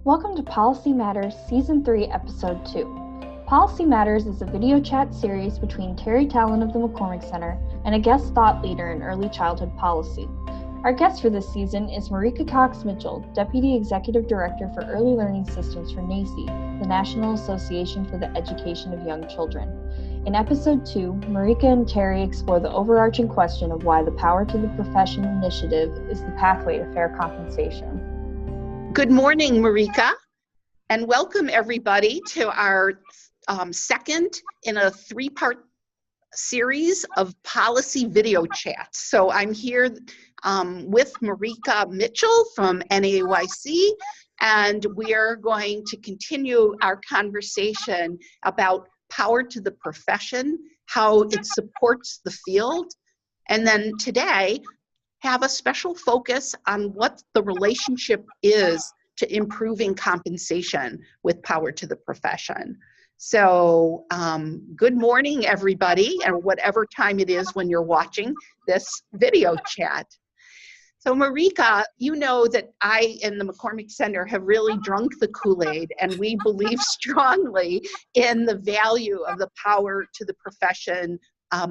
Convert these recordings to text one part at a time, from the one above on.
Welcome to Policy Matters Season 3, Episode 2. Policy Matters is a video chat series between Terry Talon of the McCormick Center and a guest thought leader in early childhood policy. Our guest for this season is Marika Cox-Mitchell, Deputy Executive Director for Early Learning Systems for NAEYC, the National Association for the Education of Young Children. In Episode 2, Marika and Terry explore the overarching question of why the Power to the Profession initiative is the pathway to fair compensation. Good morning, Marika, and welcome everybody to our second in a three-part series of policy video chats. So I'm here with Marika Mitchell from NAEYC, and we are going to continue our conversation about power to the profession, how it supports the field, and then today have a special focus on what the relationship is to improving compensation with power to the profession. So good morning, everybody, and whatever time it is when you're watching this video chat. So Marika, you know that I and the McCormick Center have really drunk the Kool-Aid, and we believe strongly in the value of the Power to the Profession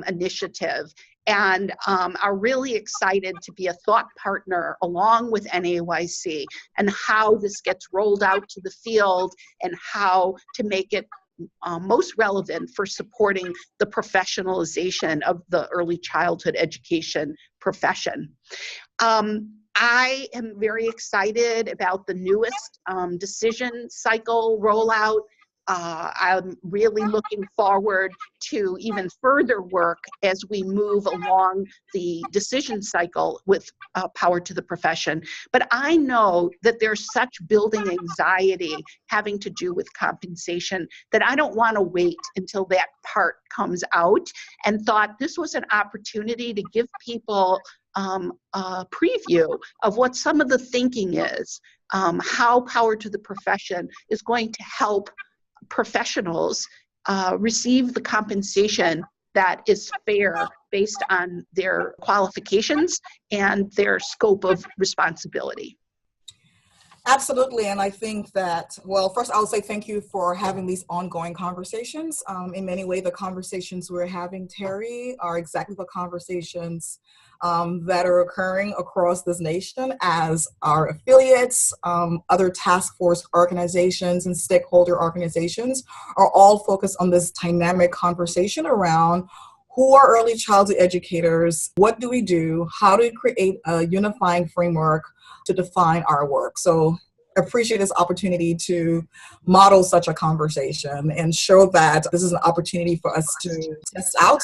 initiative, and are really excited to be a thought partner along with NAEYC and how this gets rolled out to the field and how to make it most relevant for supporting the professionalization of the early childhood education profession. I am very excited about the newest decision cycle rollout. I'm really looking forward to even further work as we move along the decision cycle with power to the profession. But I know that there's such building anxiety having to do with compensation that I don't want to wait until that part comes out, and thought this was an opportunity to give people a preview of what some of the thinking is, how power to the profession is going to help professionals receive the compensation that is fair based on their qualifications and their scope of responsibility. Absolutely, and I think that, well, first I'll say thank you for having these ongoing conversations. In many ways, the conversations we're having, Terry, are exactly the conversations that are occurring across this nation as our affiliates, other task force organizations and stakeholder organizations are all focused on this dynamic conversation around who are early childhood educators, what do we do, how do we create a unifying framework to define our work. So appreciate this opportunity to model such a conversation and show that this is an opportunity for us to test out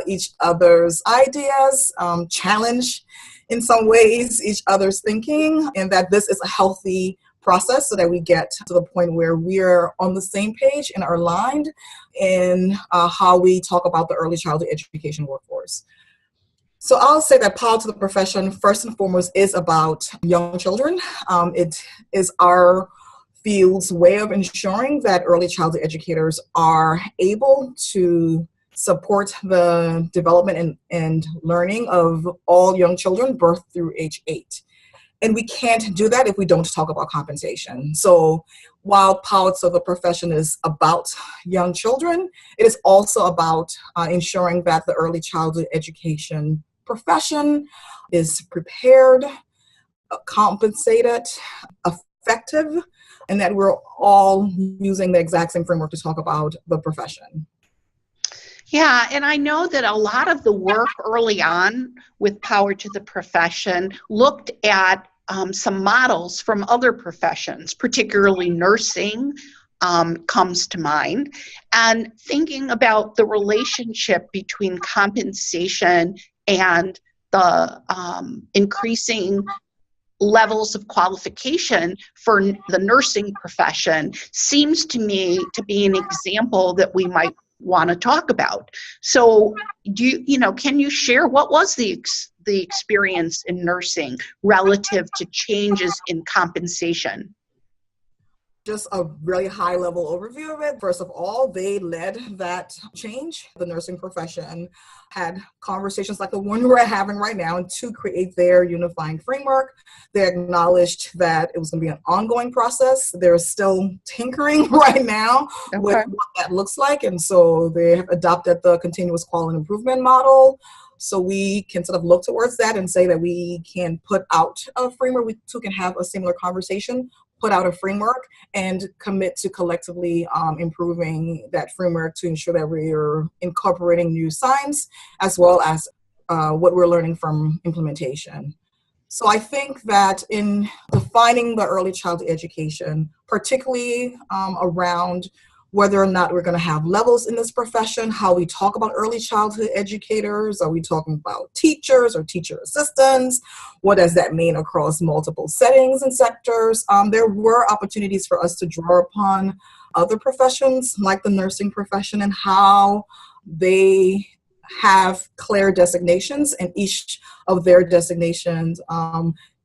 each other's ideas, challenge in some ways each other's thinking, and that this is a healthy process so that we get to the point where we're on the same page and are aligned in how we talk about the early childhood education workforce. So I'll say that Power to the Profession, first and foremost, is about young children. It is our field's way of ensuring that early childhood educators are able to support the development and learning of all young children, birth through age 8. And we can't do that if we don't talk about compensation. So while Power to the Profession is about young children, it is also about ensuring that the early childhood education profession is prepared, compensated, effective, and that we're all using the exact same framework to talk about the profession. Yeah, and I know that a lot of the work early on with Power to the Profession looked at some models from other professions, particularly nursing comes to mind, and thinking about the relationship between compensation and the increasing levels of qualification for the nursing profession seems to me to be an example that we might want to talk about. So can you share what was the experience in nursing relative to changes in compensation? Just a really high level overview of it. First of all, they led that change. The nursing profession had conversations like the one we're having right now to create their unifying framework. They acknowledged that it was going to be an ongoing process. They're still tinkering right now with what that looks like. And so they have adopted the continuous quality improvement model. So we can sort of look towards that and say that we can put out a framework. We too can have a similar conversation, put out a framework, and commit to collectively improving that framework to ensure that we're incorporating new science as well as what we're learning from implementation. So I think that in defining the early childhood education, particularly around whether or not we're going to have levels in this profession, how we talk about early childhood educators, are we talking about teachers or teacher assistants? What does that mean across multiple settings and sectors? There were opportunities for us to draw upon other professions like the nursing profession and how they have clear designations, and each of their designations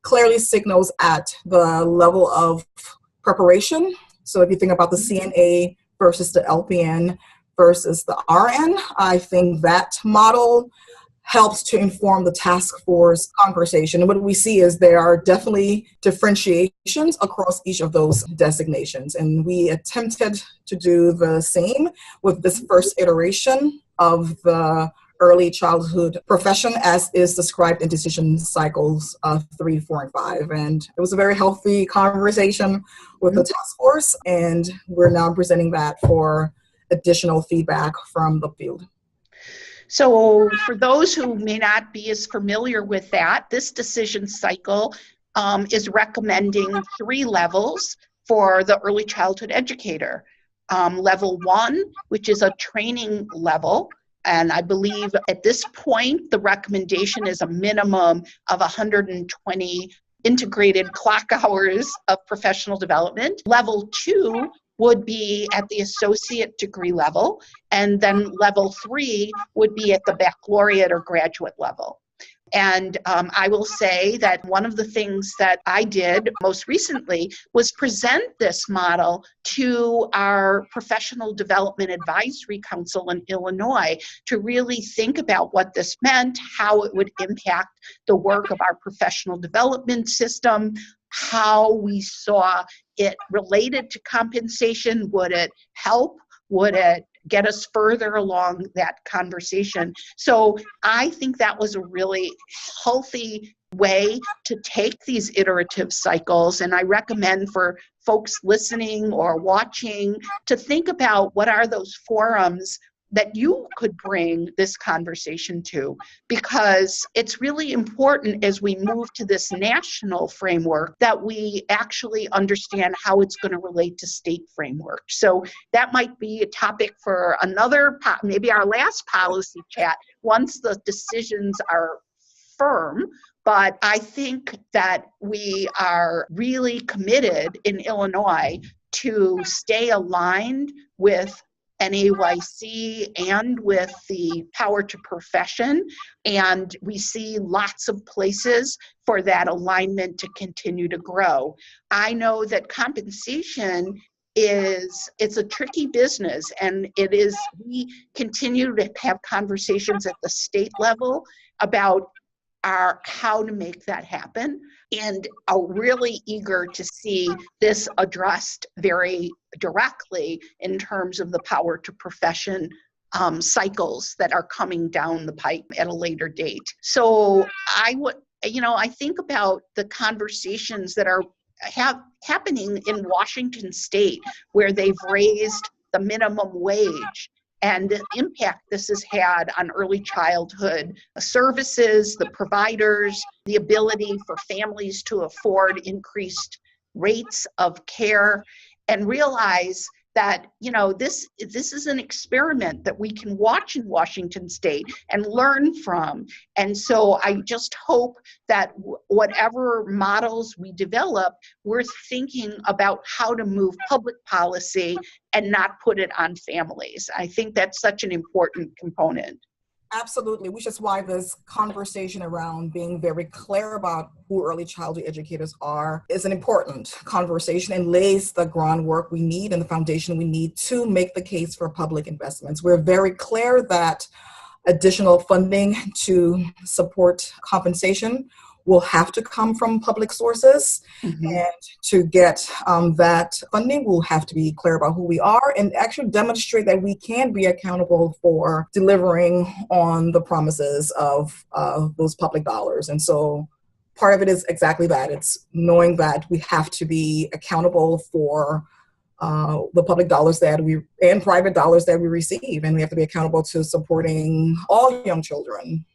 clearly signals at the level of preparation. So if you think about the CNA versus the LPN versus the RN, I think that model helps to inform the task force conversation. And what we see is there are definitely differentiations across each of those designations. And we attempted to do the same with this first iteration of the early childhood profession as is described in decision cycles 3, 4, and 5. And it was a very healthy conversation with the task force, and we're now presenting that for additional feedback from the field. So for those who may not be as familiar with that, this decision cycle is recommending 3 levels for the early childhood educator. Level 1, which is a training level. And I believe at this point, the recommendation is a minimum of 120 integrated clock hours of professional development. Level 2 would be at the associate degree level, and then level 3 would be at the baccalaureate or graduate level. And I will say that one of the things that I did most recently was present this model to our Professional Development Advisory Council in Illinois to really think about what this meant, how it would impact the work of our professional development system, how we saw it related to compensation. Would it help? Would it get us further along that conversation? So I think that was a really healthy way to take these iterative cycles. And I recommend for folks listening or watching to think about what are those forums that you could bring this conversation to, because it's really important as we move to this national framework that we actually understand how it's going to relate to state framework. So that might be a topic for another, maybe our last policy chat, once the decisions are firm. But I think that we are really committed in Illinois to stay aligned with NAYC and with the power to profession, and we see lots of places for that alignment to continue to grow. I know that compensation it's a tricky business, and we continue to have conversations at the state level about how to make that happen, and are really eager to see this addressed very directly in terms of the power to profession cycles that are coming down the pipe at a later date. So I think about the conversations that are happening in Washington State, where they've raised the minimum wage, and the impact this has had on early childhood services, the providers, the ability for families to afford increased rates of care, and realize that, this is an experiment that we can watch in Washington State and learn from. And so I just hope that whatever models we develop, we're thinking about how to move public policy and not put it on families. I think that's such an important component. Absolutely, which is why this conversation around being very clear about who early childhood educators are is an important conversation and lays the groundwork we need and the foundation we need to make the case for public investments. We're very clear that additional funding to support compensation will have to come from public sources. And to get that funding, we'll have to be clear about who we are and actually demonstrate that we can be accountable for delivering on the promises of those public dollars. And so part of it is exactly that. It's knowing that we have to be accountable for the public dollars and private dollars that we receive. And we have to be accountable to supporting all young children.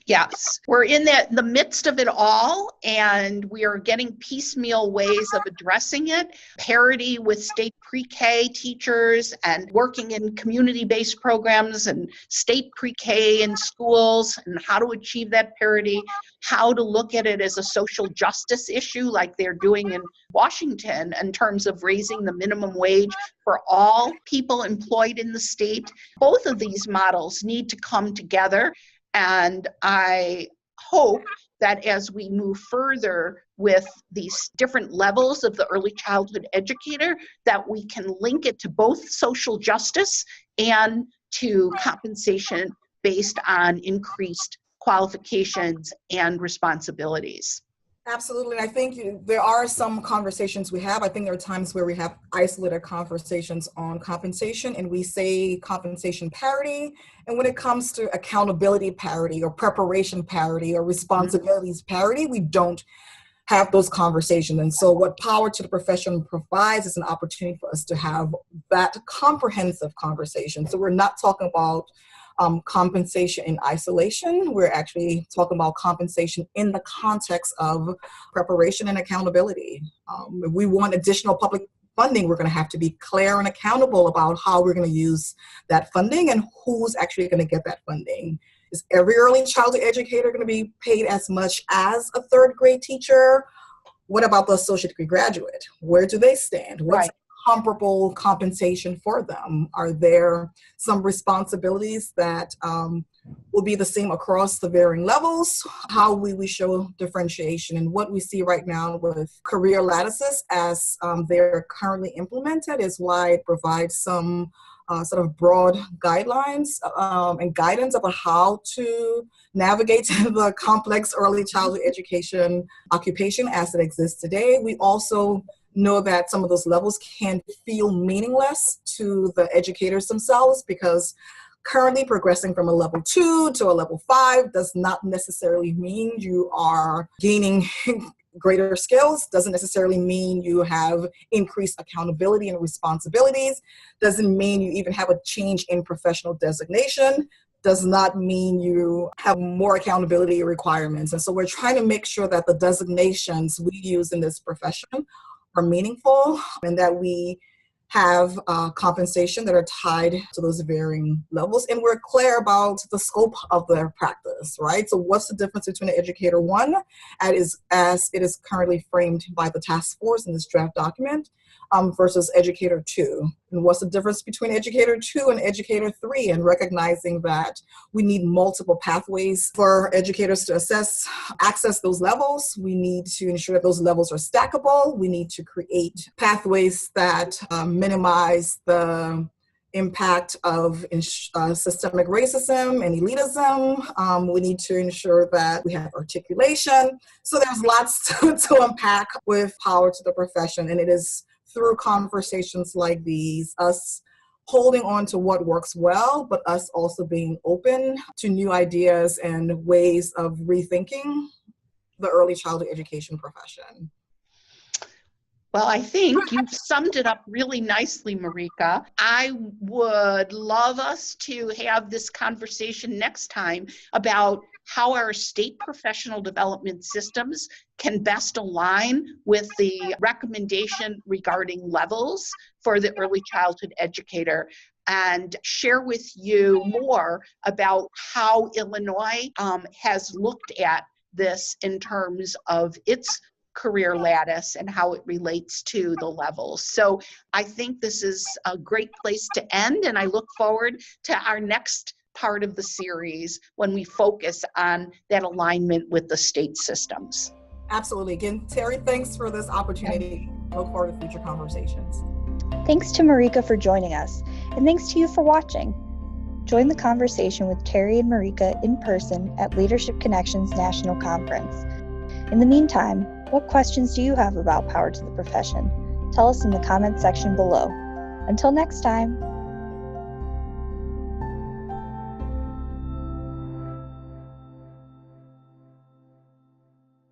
Yes, we're in the midst of it all, and we are getting piecemeal ways of addressing it. Parity with state pre-K teachers and working in community-based programs and state pre-K in schools, and how to achieve that parity, how to look at it as a social justice issue like they're doing in Washington in terms of raising the minimum wage for all people employed in the state. Both of these models need to come together. And I hope that as we move further with these different levels of the early childhood educator, that we can link it to both social justice and to compensation based on increased qualifications and responsibilities. Absolutely. I think there are some conversations we have. I think there are times where we have isolated conversations on compensation and we say compensation parity. And when it comes to accountability parity or preparation parity or responsibilities parity, we don't have those conversations. And so what Power to the Profession provides is an opportunity for us to have that comprehensive conversation. So we're not talking about compensation in isolation. We're actually talking about compensation in the context of preparation and accountability. If we want additional public funding, we're going to have to be clear and accountable about how we're going to use that funding and who's actually going to get that funding. Is every early childhood educator going to be paid as much as a third grade teacher? What about the associate degree graduate? Where do they stand? What's comparable compensation for them? Are there some responsibilities that will be the same across the varying levels? How will we show differentiation? And what we see right now with career lattices as they're currently implemented is why it provides some sort of broad guidelines and guidance about how to navigate the complex early childhood education occupation as it exists today. We also know that some of those levels can feel meaningless to the educators themselves because currently progressing from a level 2 to a level 5 does not necessarily mean you are gaining greater skills, doesn't necessarily mean you have increased accountability and responsibilities, doesn't mean you even have a change in professional designation, does not mean you have more accountability requirements. And so we're trying to make sure that the designations we use in this profession are meaningful and that we have compensation that are tied to those varying levels. And we're clear about the scope of their practice, right? So what's the difference between an educator 1 as it is currently framed by the task force in this draft document versus educator 2? And what's the difference between educator 2 and educator 3? And recognizing that we need multiple pathways for educators to access those levels. We need to ensure that those levels are stackable. We need to create pathways that minimize the impact of systemic racism and elitism. We need to ensure that we have articulation. So there's lots to unpack with Power to the Profession, and it is through conversations like these, us holding on to what works well, but us also being open to new ideas and ways of rethinking the early childhood education profession. Well, I think you've summed it up really nicely, Marika. I would love us to have this conversation next time about how our state professional development systems can best align with the recommendation regarding levels for the early childhood educator, and share with you more about how Illinois has looked at this in terms of its career lattice and how it relates to the levels. So I think this is a great place to end, and I look forward to our next part of the series when we focus on that alignment with the state systems. Absolutely. Again, Terry, thanks for this opportunity. Look forward to future conversations. Thanks to Marika for joining us, and thanks to you for watching. Join the conversation with Terry and Marika in person at Leadership Connections National Conference. In the meantime, what questions do you have about Power to the Profession? Tell us in the comments section below. Until next time.